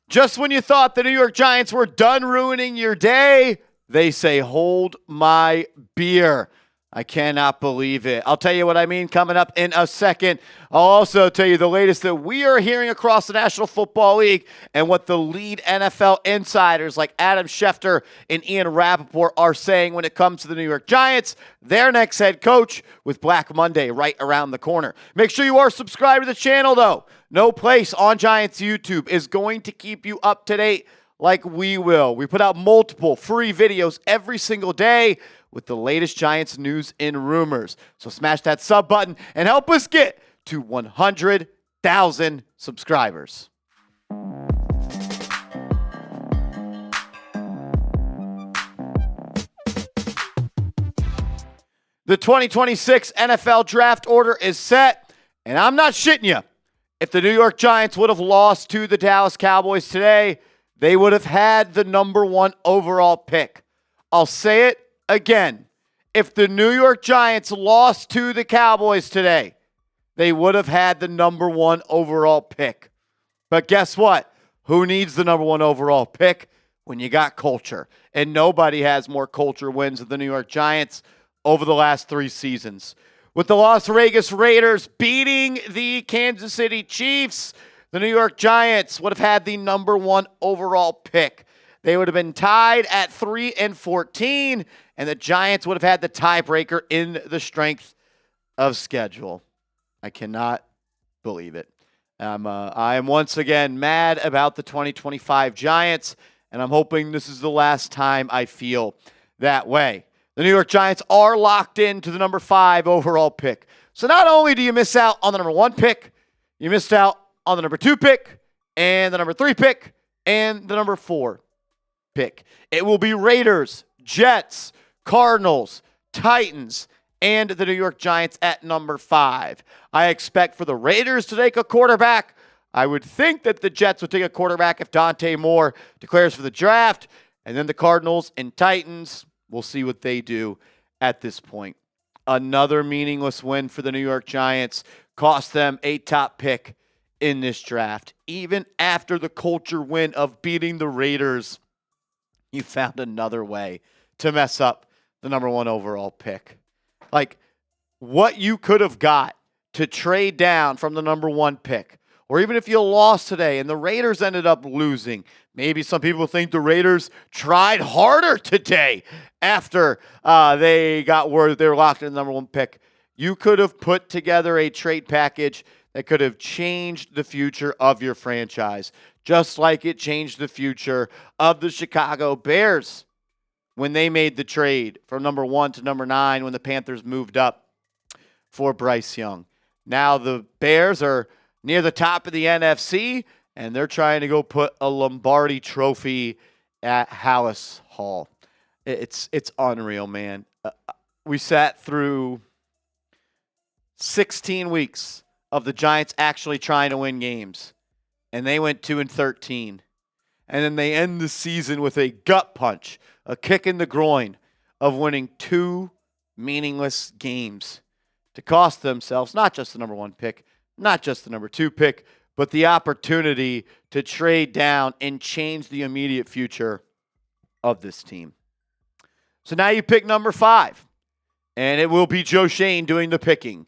Just when you thought the New York Giants were done ruining your day, they say, hold my beer. I cannot believe it. I'll tell you what I mean coming up in a second. I'll also tell you the latest that we are hearing across the National Football League and what the lead NFL insiders like Adam Schefter and Ian Rappaport are saying when it comes to the New York Giants, their next head coach, with Black Monday right around the corner. Make sure you are subscribed to the channel, though. No place on Giants YouTube is going to keep you up to date like we will. We put out multiple free videos every single day with the latest Giants news and rumors. So smash that sub button and help us get to 100,000 subscribers. The 2026 NFL draft order is set, and I'm not shitting you. If the New York Giants would have lost to the Dallas Cowboys today, they would have had the number 1 overall pick. I'll say it again. If the New York Giants lost to the Cowboys today, they would have had the number 1 overall pick. But guess what? Who needs the number 1 overall pick when you got culture? And nobody has more culture wins than the New York Giants over the last 3 seasons. With the Las Vegas Raiders beating the Kansas City Chiefs, the New York Giants would have had the number 1 overall pick. They would have been tied at 3-14, and the Giants would have had the tiebreaker in the strength of schedule. I cannot believe it. I am once again mad about the 2025 Giants, and I'm hoping this is the last time I feel that way. The New York Giants are locked into the number 5 overall pick. So not only do you miss out on the number 1 pick, you missed out on the number 2 pick, and the number 3 pick, and the number 4 pick. It will be Raiders, Jets, Cardinals, Titans, and the New York Giants at number 5. I expect for the Raiders to take a quarterback. I would think that the Jets would take a quarterback if Dante Moore declares for the draft. And then the Cardinals and Titans, we'll see what they do at this point. Another meaningless win for the New York Giants cost them a top pick in this draft. Even after the culture win of beating the Raiders, you found another way to mess up the number 1 overall pick. Like, what you could have got to trade down from the number 1 pick, or even if you lost today and the Raiders ended up losing, maybe some people think the Raiders tried harder today after they got word that they were locked in the number 1 pick. You could have put together a trade package that could have changed the future of your franchise, just like it changed the future of the Chicago Bears when they made the trade from number 1 to number 9 when the Panthers moved up for Bryce Young. Now the Bears are near the top of the NFC, and they're trying to go put a Lombardi trophy at Hallis Hall. It's unreal, man. We sat through 16 weeks of the Giants actually trying to win games, and they went 2-13. And then they end the season with a gut punch, a kick in the groin of winning 2 meaningless games to cost themselves not just the number 1 pick, not just the number 2 pick, but the opportunity to trade down and change the immediate future of this team. So now you pick number 5, and it will be Joe Schoen doing the picking,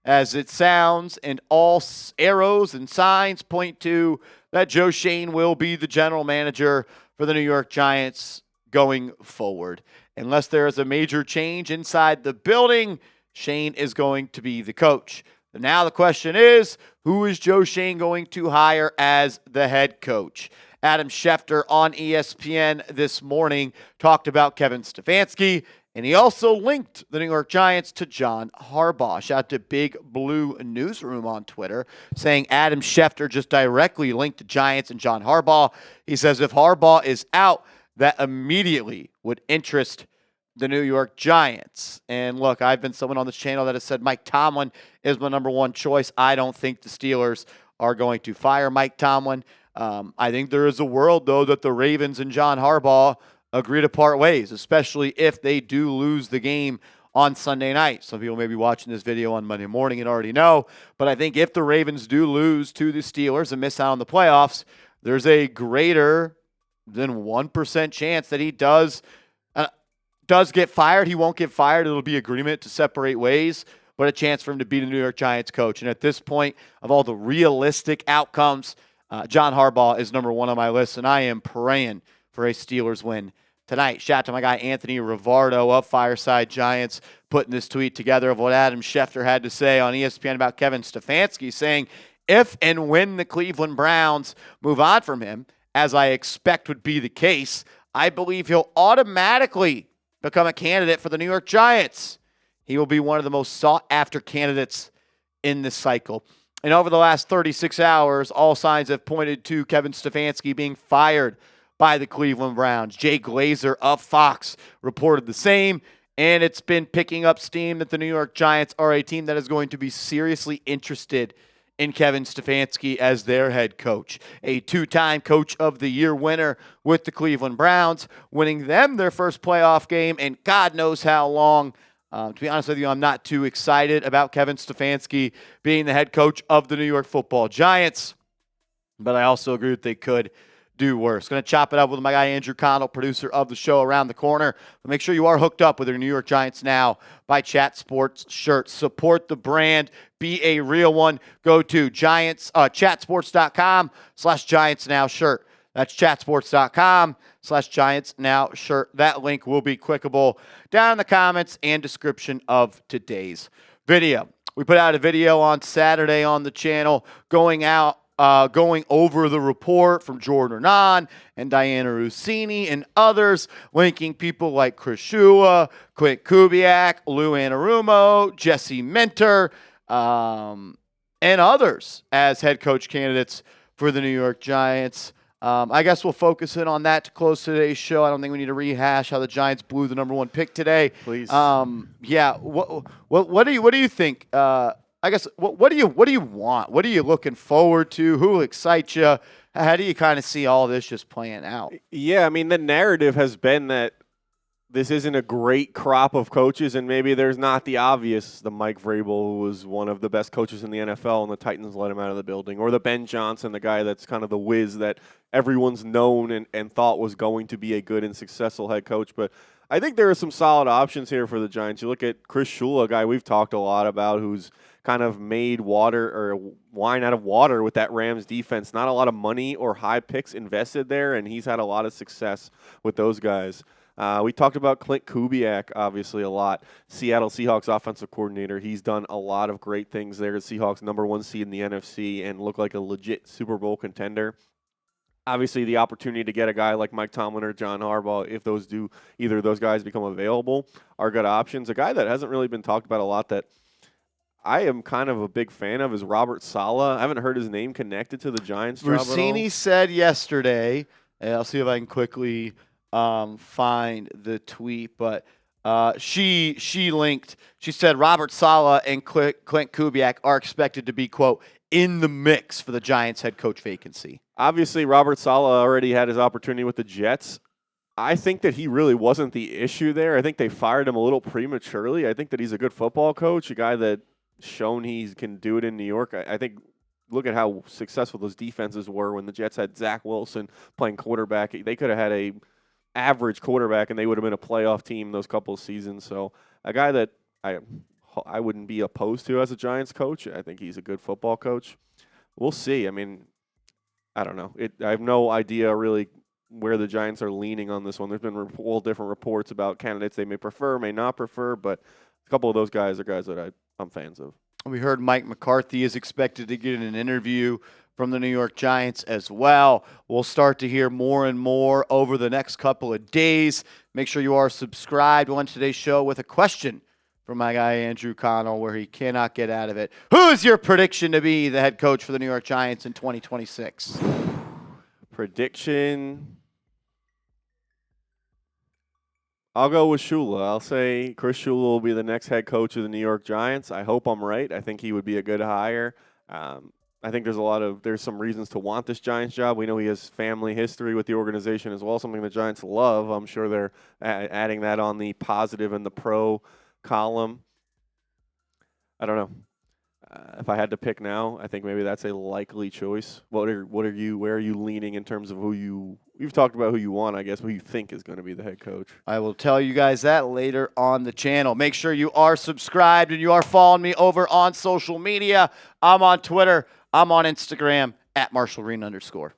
as it sounds, and all arrows and signs point to that Joe Schoen will be the general manager for the New York Giants going forward. Unless there is a major change inside the building, Schoen is going to be the coach. Now the question is, who is Joe Schoen going to hire as the head coach? Adam Schefter on ESPN this morning talked about Kevin Stefanski, and he also linked the New York Giants to John Harbaugh. Shout out to Big Blue Newsroom on Twitter, saying Adam Schefter just directly linked the Giants and John Harbaugh. He says if Harbaugh is out, that immediately would interest the New York Giants. And look, I've been someone on this channel that has said Mike Tomlin is my number 1 choice. I don't think the Steelers are going to fire Mike Tomlin. I think there is a world, though, that the Ravens and John Harbaugh agree to part ways, especially if they do lose the game on Sunday night. Some people may be watching this video on Monday morning and already know, but I think if the Ravens do lose to the Steelers and miss out on the playoffs, there's a greater than 1% chance that he does get fired. He won't get fired. It'll be agreement to separate ways, but a chance for him to be the New York Giants coach. And at this point, of all the realistic outcomes, John Harbaugh is number one on my list, and I am praying for a Steelers win tonight. Shout out to my guy Anthony Rivardo of Fireside Giants putting this tweet together of what Adam Schefter had to say on ESPN about Kevin Stefanski, saying if and when the Cleveland Browns move on from him, as I expect would be the case, I believe he'll automatically become a candidate for the New York Giants. He will be one of the most sought-after candidates in this cycle. And over the last 36 hours, all signs have pointed to Kevin Stefanski being fired by the Cleveland Browns. Jay Glazer of Fox reported the same, and it's been picking up steam that the New York Giants are a team that is going to be seriously interested in Kevin Stefanski as their head coach. A two-time Coach of the Year winner with the Cleveland Browns, winning them their first playoff game in God knows how long. To be honest with you, I'm not too excited about Kevin Stefanski being the head coach of the New York Football Giants, but I also agree that they could do worse. Going to chop it up with my guy Andrew Connell, producer of the show Around the Corner. But make sure you are hooked up with your New York Giants Now by Chat Sports shirts. Support the brand. Be a real one. Go to chatsports.com/Giants Now shirt. That's chatsports.com/Giants Now shirt. That link will be clickable down in the comments and description of today's video. We put out a video on Saturday on the channel going over the report from Jordan Hernan and Diana Rossini and others, linking people like Chris Shula, Klint Kubiak, Lou Anarumo, Jesse Minter, and others as head coach candidates for the New York Giants. I guess we'll focus in on that to close today's show. I don't think we need to rehash how the Giants blew the number one pick today. Please. Yeah. What do you think? I guess what do you want? What are you looking forward to? Who excites you? How do you kind of see all this just playing out? Yeah, I mean, the narrative has been that this isn't a great crop of coaches, and maybe there's not the obvious, the Mike Vrabel, who was one of the best coaches in the NFL, and the Titans let him out of the building, or the Ben Johnson, the guy that's kind of the whiz that everyone's known and thought was going to be a good and successful head coach. But I think there are some solid options here for the Giants. You look at Chris Shula, a guy we've talked a lot about, who's kind of made water or wine out of water with that Rams defense. Not a lot of money or high picks invested there, and he's had a lot of success with those guys. We talked about Klint Kubiak, obviously, a lot. Seattle Seahawks offensive coordinator. He's done a lot of great things there. Seahawks number one seed in the NFC and look like a legit Super Bowl contender. Obviously, the opportunity to get a guy like Mike Tomlin or John Harbaugh, if either of those guys become available, are good options. A guy that hasn't really been talked about a lot that I am kind of a big fan of is Robert Saleh. I haven't heard his name connected to the Giants job at all. Rossini said yesterday, and I'll see if I can quickly find the tweet, but she linked. She said Robert Saleh and Klint Kubiak are expected to be, quote, in the mix for the Giants head coach vacancy. Obviously, Robert Saleh already had his opportunity with the Jets. I think that he really wasn't the issue there. I think they fired him a little prematurely. I think that he's a good football coach, a guy that shown he can do it in New York. I think look at how successful those defenses were when the Jets had Zach Wilson playing quarterback. They could have had a average quarterback, and they would have been a playoff team those couple of seasons. So a guy that I wouldn't be opposed to as a Giants coach. I think he's a good football coach. We'll see. I mean, I don't know. I have no idea really where the Giants are leaning on this one. There's been all different reports about candidates they may prefer, may not prefer, but a couple of those guys are guys that I'm fans of. We heard Mike McCarthy is expected to get an interview from the New York Giants as well. We'll start to hear more and more over the next couple of days. Make sure you are subscribed. We'll end today's show with a question from my guy Andrew Connell where he cannot get out of it. Who is your prediction to be the head coach for the New York Giants in 2026? Prediction. I'll go with Shula. I'll say Chris Shula will be the next head coach of the New York Giants. I hope I'm right. I think he would be a good hire. I think there's some reasons to want this Giants job. We know he has family history with the organization as well, something the Giants love. I'm sure they're adding that on the positive and the pro column. I don't know. If I had to pick now, I think maybe that's a likely choice. Where are you leaning in terms of you've talked about who you want, I guess, who you think is going to be the head coach? I will tell you guys that later on the channel. Make sure you are subscribed and you are following me over on social media. I'm on Twitter. I'm on Instagram @MarshallReen_.